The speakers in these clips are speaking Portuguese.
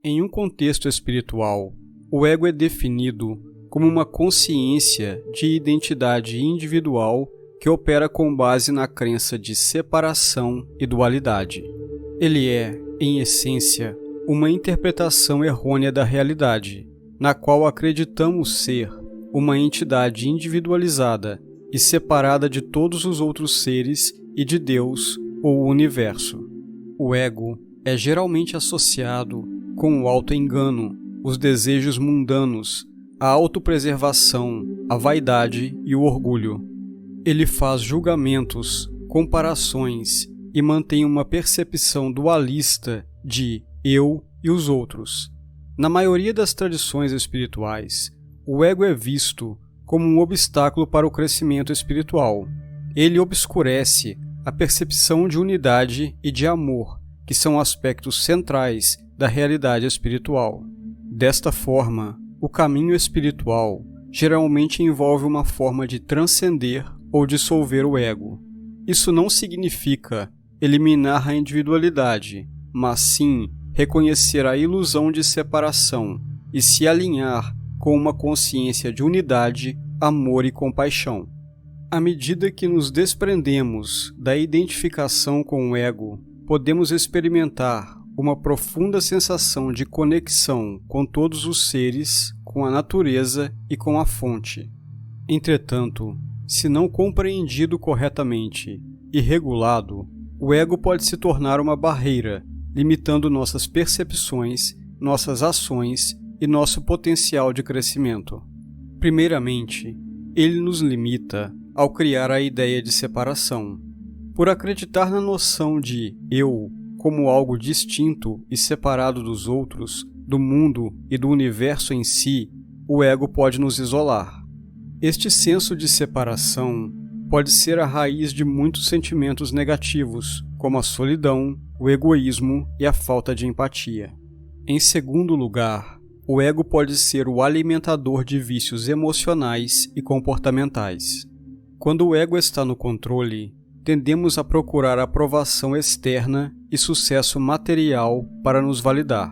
Em um contexto espiritual, o ego é definido como uma consciência de identidade individual que opera com base na crença de separação e dualidade. Ele é, em essência, uma interpretação errônea da realidade, na qual acreditamos ser uma entidade individualizada e separada de todos os outros seres e de Deus ou o universo. O ego é geralmente associado com o auto-engano, os desejos mundanos, a autopreservação, a vaidade e o orgulho. Ele faz julgamentos, comparações e mantém uma percepção dualista de eu e os outros. Na maioria das tradições espirituais, o ego é visto como um obstáculo para o crescimento espiritual. Ele obscurece a percepção de unidade e de amor, que são aspectos centrais da realidade espiritual. Desta forma, o caminho espiritual geralmente envolve uma forma de transcender ou dissolver o ego. Isso não significa eliminar a individualidade, mas sim reconhecer a ilusão de separação e se alinhar com uma consciência de unidade, amor e compaixão. À medida que nos desprendemos da identificação com o ego, podemos experimentar uma profunda sensação de conexão com todos os seres, com a natureza e com a fonte. Entretanto, se não compreendido corretamente e regulado, o ego pode se tornar uma barreira, limitando nossas percepções, nossas ações e nosso potencial de crescimento. Primeiramente, ele nos limita ao criar a ideia de separação. Por acreditar na noção de eu como algo distinto e separado dos outros, do mundo e do universo em si, o ego pode nos isolar. Este senso de separação pode ser a raiz de muitos sentimentos negativos, como a solidão, o egoísmo e a falta de empatia. Em segundo lugar, o ego pode ser o alimentador de vícios emocionais e comportamentais. Quando o ego está no controle, tendemos a procurar aprovação externa e sucesso material para nos validar.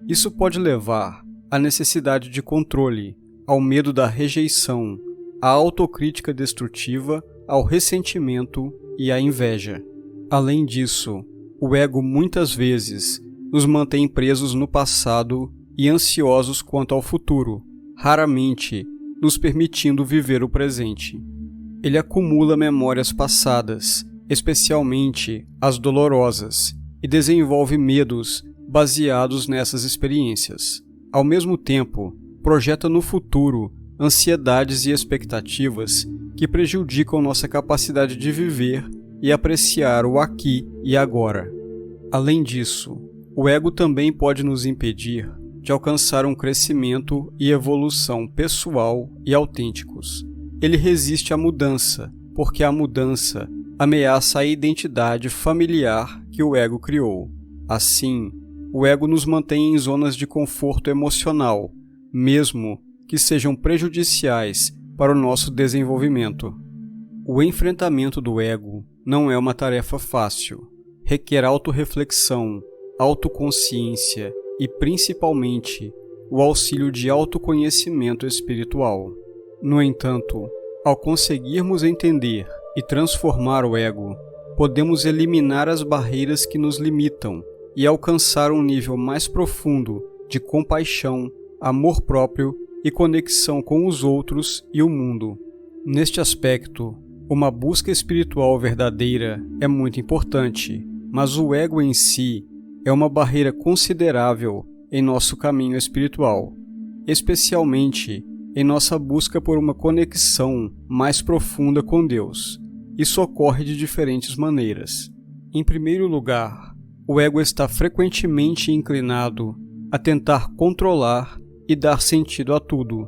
Isso pode levar à necessidade de controle, ao medo da rejeição, à autocrítica destrutiva, ao ressentimento e à inveja. Além disso, o ego muitas vezes nos mantém presos no passado e ansiosos quanto ao futuro, raramente nos permitindo viver o presente. Ele acumula memórias passadas, especialmente as dolorosas, e desenvolve medos baseados nessas experiências. Ao mesmo tempo, projeta no futuro ansiedades e expectativas que prejudicam nossa capacidade de viver e apreciar o aqui e agora. Além disso, o ego também pode nos impedir de alcançar um crescimento e evolução pessoal e autênticos. Ele resiste à mudança, porque a mudança ameaça a identidade familiar que o ego criou. Assim, o ego nos mantém em zonas de conforto emocional, mesmo que sejam prejudiciais para o nosso desenvolvimento. O enfrentamento do ego não é uma tarefa fácil. Requer autorreflexão, autoconsciência e, principalmente, o auxílio de autoconhecimento espiritual. No entanto, ao conseguirmos entender e transformar o ego, podemos eliminar as barreiras que nos limitam e alcançar um nível mais profundo de compaixão, amor próprio e conexão com os outros e o mundo. Neste aspecto, uma busca espiritual verdadeira é muito importante, mas o ego em si é uma barreira considerável em nosso caminho espiritual, especialmente em nossa busca por uma conexão mais profunda com Deus. Isso ocorre de diferentes maneiras. Em primeiro lugar, o ego está frequentemente inclinado a tentar controlar e dar sentido a tudo.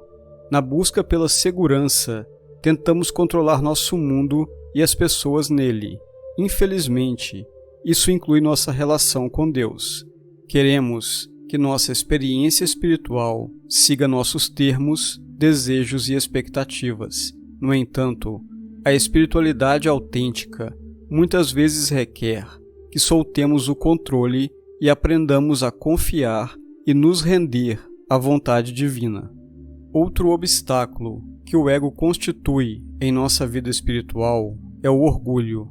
Na busca pela segurança, tentamos controlar nosso mundo e as pessoas nele. Infelizmente, isso inclui nossa relação com Deus. Queremos que nossa experiência espiritual siga nossos termos, desejos e expectativas. No entanto, a espiritualidade autêntica muitas vezes requer que soltemos o controle e aprendamos a confiar e nos render à vontade divina. Outro obstáculo que o ego constitui em nossa vida espiritual é o orgulho.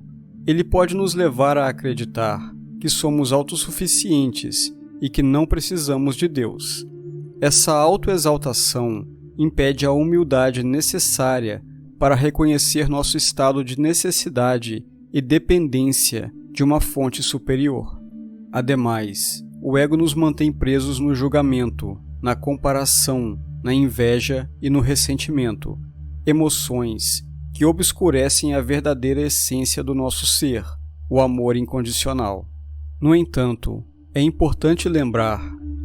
Ele pode nos levar a acreditar que somos autossuficientes e que não precisamos de Deus. Essa autoexaltação impede a humildade necessária para reconhecer nosso estado de necessidade e dependência de uma fonte superior. Ademais, o ego nos mantém presos no julgamento, na comparação, na inveja e no ressentimento, emoções que obscurecem a verdadeira essência do nosso ser, o amor incondicional. No entanto, é importante lembrar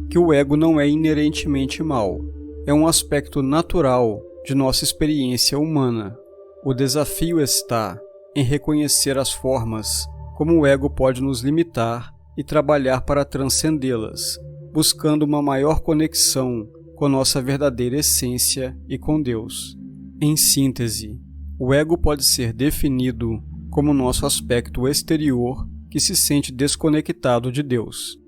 que o ego não é inerentemente mau, é um aspecto natural de nossa experiência humana. O desafio está em reconhecer as formas como o ego pode nos limitar e trabalhar para transcendê-las, buscando uma maior conexão com nossa verdadeira essência e com Deus. Em síntese, o ego pode ser definido como nosso aspecto exterior que se sente desconectado de Deus.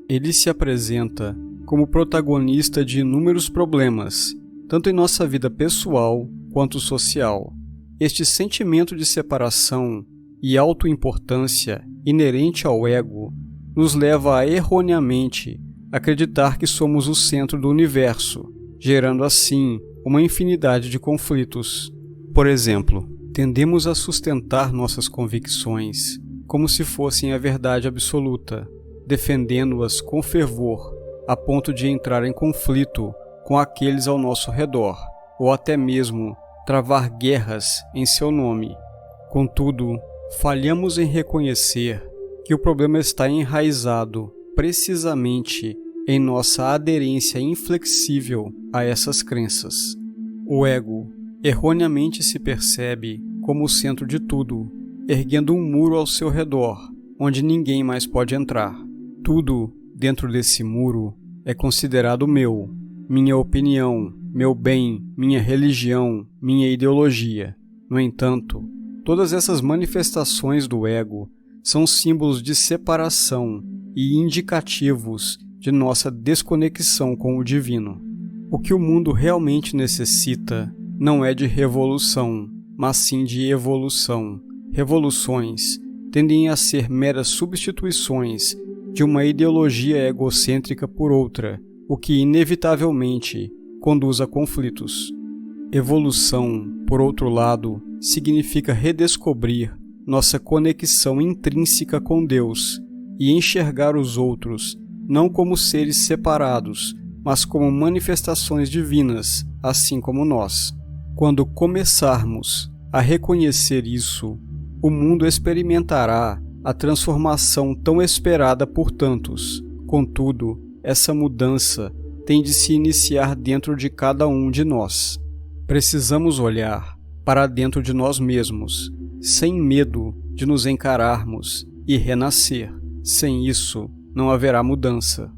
Ele se apresenta como protagonista de inúmeros problemas, tanto em nossa vida pessoal quanto social. Este sentimento de separação e autoimportância inerente ao ego nos leva a erroneamente acreditar que somos o centro do universo, gerando assim uma infinidade de conflitos. Por exemplo, tendemos a sustentar nossas convicções como se fossem a verdade absoluta, defendendo-as com fervor, a ponto de entrar em conflito com aqueles ao nosso redor, ou até mesmo travar guerras em seu nome. Contudo, falhamos em reconhecer que o problema está enraizado precisamente em nossa aderência inflexível a essas crenças. O ego erroneamente se percebe como o centro de tudo, erguendo um muro ao seu redor, onde ninguém mais pode entrar. Tudo dentro desse muro é considerado meu, minha opinião, meu bem, minha religião, minha ideologia. No entanto, todas essas manifestações do ego são símbolos de separação e indicativos de nossa desconexão com o divino. O que o mundo realmente necessita não é de revolução, mas sim de evolução. Revoluções tendem a ser meras substituições de uma ideologia egocêntrica por outra, o que inevitavelmente conduz a conflitos. Evolução, por outro lado, significa redescobrir nossa conexão intrínseca com Deus e enxergar os outros não como seres separados, mas como manifestações divinas, assim como nós. Quando começarmos a reconhecer isso, o mundo experimentará a transformação tão esperada por tantos. Contudo, essa mudança tem de se iniciar dentro de cada um de nós. Precisamos olhar para dentro de nós mesmos, sem medo de nos encararmos e renascer. Sem isso, não haverá mudança.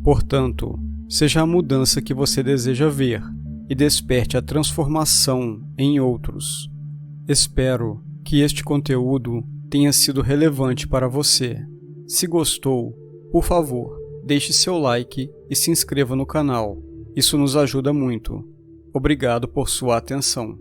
Portanto, seja a mudança que você deseja ver e desperte a transformação em outros. Espero que este conteúdo tenha sido relevante para você. Se gostou, por favor, deixe seu like e se inscreva no canal. Isso nos ajuda muito. Obrigado por sua atenção.